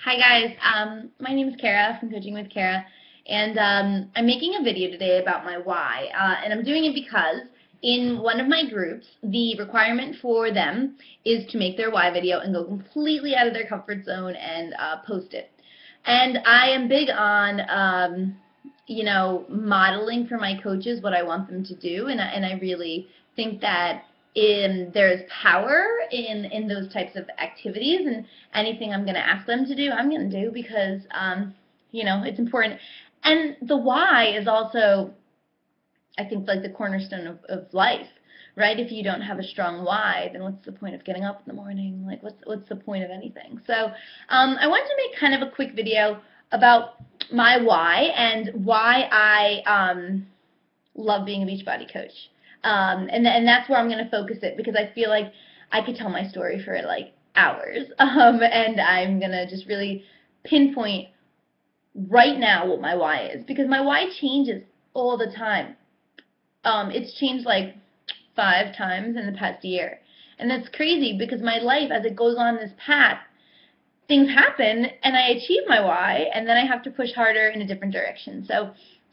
Hi guys, my name is Kara from Coaching with Kara, and I'm making a video today about my why, and I'm doing it because in one of my groups, the requirement for them is to make their why video and go completely out of their comfort zone and post it. And I am big on, modeling for my coaches what I want them to do, and I really think that there's power in those types of activities, and anything I'm going to ask them to do, I'm going to do because, it's important. And the why is also, I think, like the cornerstone of life, right? If you don't have a strong why, then what's the point of getting up in the morning? Like, what's the point of anything? So I wanted to make kind of a quick video about my why and why I love being a Beachbody coach. And that's where I'm going to focus it, because I feel like I could tell my story for like hours, and I'm going to just really pinpoint right now what my why is, because my why changes all the time. It's changed like 5 times in the past year, and that's crazy because my life, as it goes on this path, things happen and I achieve my why, and then I have to push harder in a different direction. So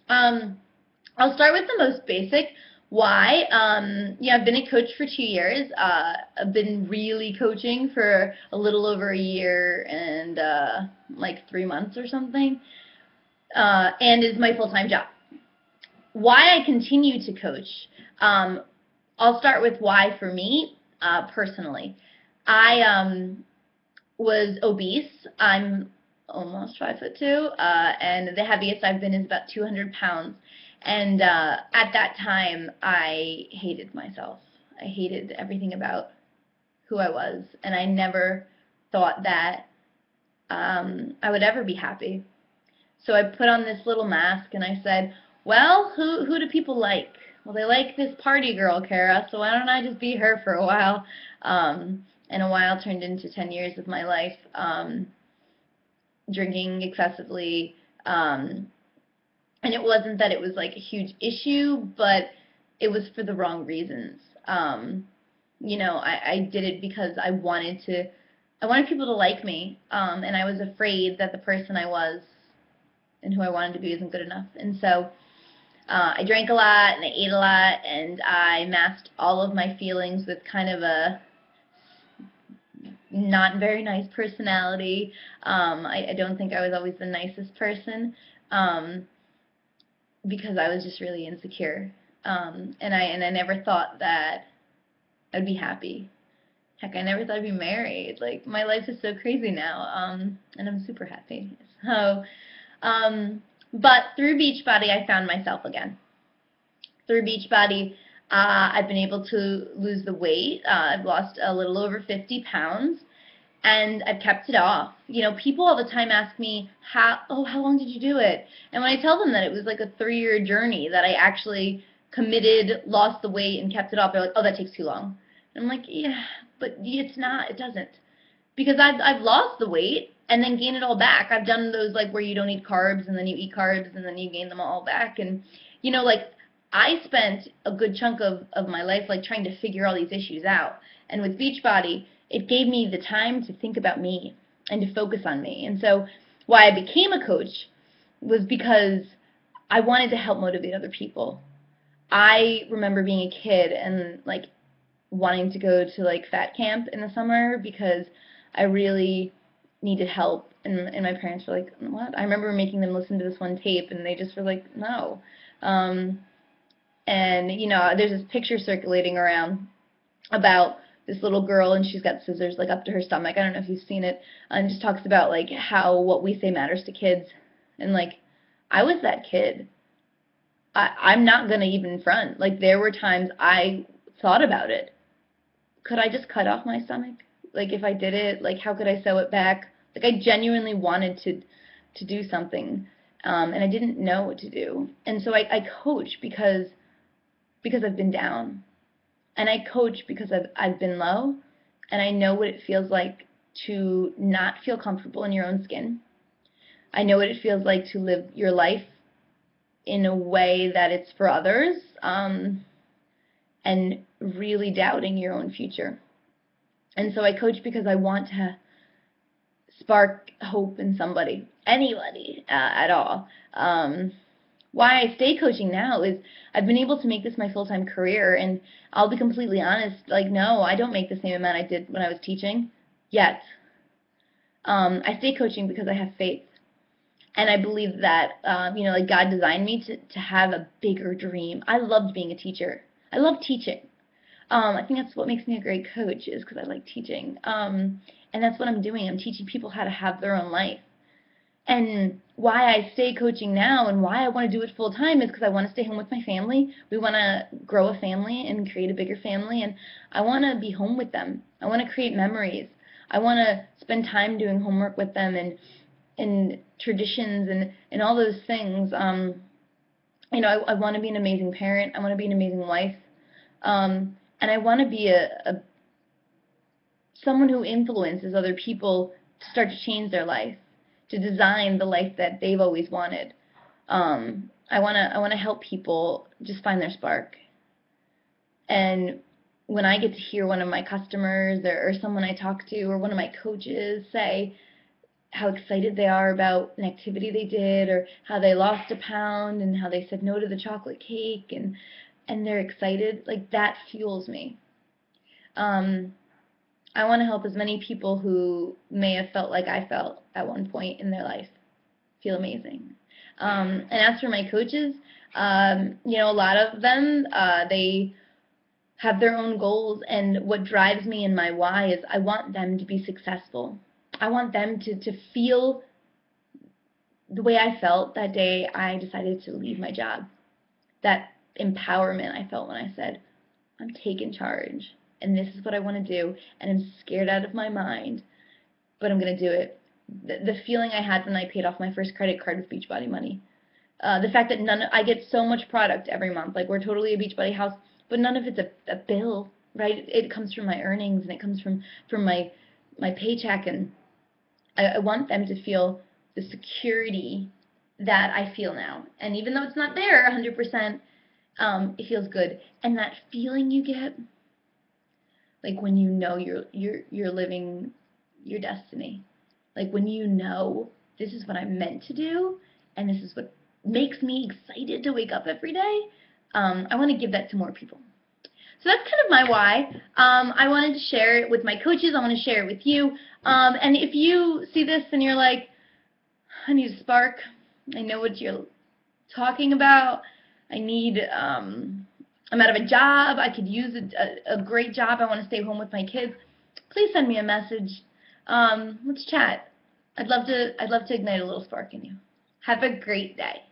I'll start with the most basic. Why? I've been a coach for 2 years. I've been really coaching for a little over a year and like 3 months or something, and it's my full-time job. Why I continue to coach, I'll start with why for me personally. I was obese. I'm almost 5'2", and the heaviest I've been is about 200 pounds. And at that time, I hated myself. I hated everything about who I was, and I never thought that I would ever be happy. So I put on this little mask, and I said, well, who do people like? Well, they like this party girl, Kara, so why don't I just be her for a while? And a while turned into 10 years of my life, drinking excessively, and it wasn't that it was like a huge issue, but it was for the wrong reasons. I did it because I wanted people to like me, and I was afraid that the person I was and who I wanted to be isn't good enough. And so I drank a lot and I ate a lot, and I masked all of my feelings with kind of a not very nice personality. I don't think I was always the nicest person, because I was just really insecure, and I never thought that I'd be happy. Heck, I never thought I'd be married. Like, my life is so crazy now, and I'm super happy. So, but through Beachbody, I found myself again. Through Beachbody, I've been able to lose the weight. I've lost a little over 50 pounds, and I've kept it off. People all the time ask me, how long did you do it? And when I tell them that it was like a 3-year journey, that I actually committed, lost the weight, and kept it off, they're like, oh, that takes too long. And I'm like, yeah, but it's not. It doesn't. Because I've lost the weight and then gained it all back. I've done those, like, where you don't eat carbs and then you eat carbs and then you gain them all back. And, I spent a good chunk of my life, like, trying to figure all these issues out. And with Beachbody, it gave me the time to think about me and to focus on me. And so why I became a coach was because I wanted to help motivate other people. I remember being a kid and, like, wanting to go to, like, fat camp in the summer because I really needed help. And my parents were like, what? I remember making them listen to this one tape, and they just were like, no. And, there's this picture circulating around about this little girl, and she's got scissors, like, up to her stomach. I don't know if you've seen it. And just talks about, like, how what we say matters to kids. And, like, I was that kid. I'm not going to even front. Like, there were times I thought about it. Could I just cut off my stomach? Like, if I did it, like, how could I sew it back? Like, I genuinely wanted to do something, and I didn't know what to do. And so I coach because I've been down. And I coach because I've been low, and I know what it feels like to not feel comfortable in your own skin. I know what it feels like to live your life in a way that it's for others, and really doubting your own future. And so I coach because I want to spark hope in somebody, anybody at all. Why I stay coaching now is I've been able to make this my full-time career, and I'll be completely honest, like, no, I don't make the same amount I did when I was teaching yet. I stay coaching because I have faith. And I believe that, like God designed me to have a bigger dream. I loved being a teacher. I love teaching. I think that's what makes me a great coach, is because I like teaching. And that's what I'm doing. I'm teaching people how to have their own life. And why I stay coaching now and why I want to do it full time is because I want to stay home with my family. We want to grow a family and create a bigger family, and I want to be home with them. I want to create memories. I want to spend time doing homework with them and traditions and all those things. I want to be an amazing parent. I want to be an amazing wife. And I want to be someone who influences other people to start to change their life, to design the life that they've always wanted. I want to help people just find their spark. And when I get to hear one of my customers or someone I talk to or one of my coaches say how excited they are about an activity they did, or how they lost a pound and how they said no to the chocolate cake, and they're excited, like, that fuels me. I want to help as many people who may have felt like I felt at one point in their life feel amazing. And as for my coaches, a lot of them, they have their own goals, and what drives me and my why is I want them to be successful. I want them to feel the way I felt that day I decided to leave my job. That empowerment I felt when I said, I'm taking charge, and this is what I want to do, and I'm scared out of my mind, but I'm going to do it. The feeling I had when I paid off my first credit card with Beachbody money. The fact that I get so much product every month. Like, we're totally a Beachbody house, but none of it's a bill, right? It comes from my earnings, and it comes from my paycheck, and I want them to feel the security that I feel now. And even though it's not there 100%, it feels good. And that feeling you get, like when you know you're living your destiny. Like when you know this is what I'm meant to do, and this is what makes me excited to wake up every day. I want to give that to more people. So that's kind of my why. I wanted to share it with my coaches. I want to share it with you. And if you see this and you're like, I need a spark, I know what you're talking about, I'm out of a job, I could use a great job, I want to stay home with my kids, please send me a message. Let's chat. I'd love to ignite a little spark in you. Have a great day.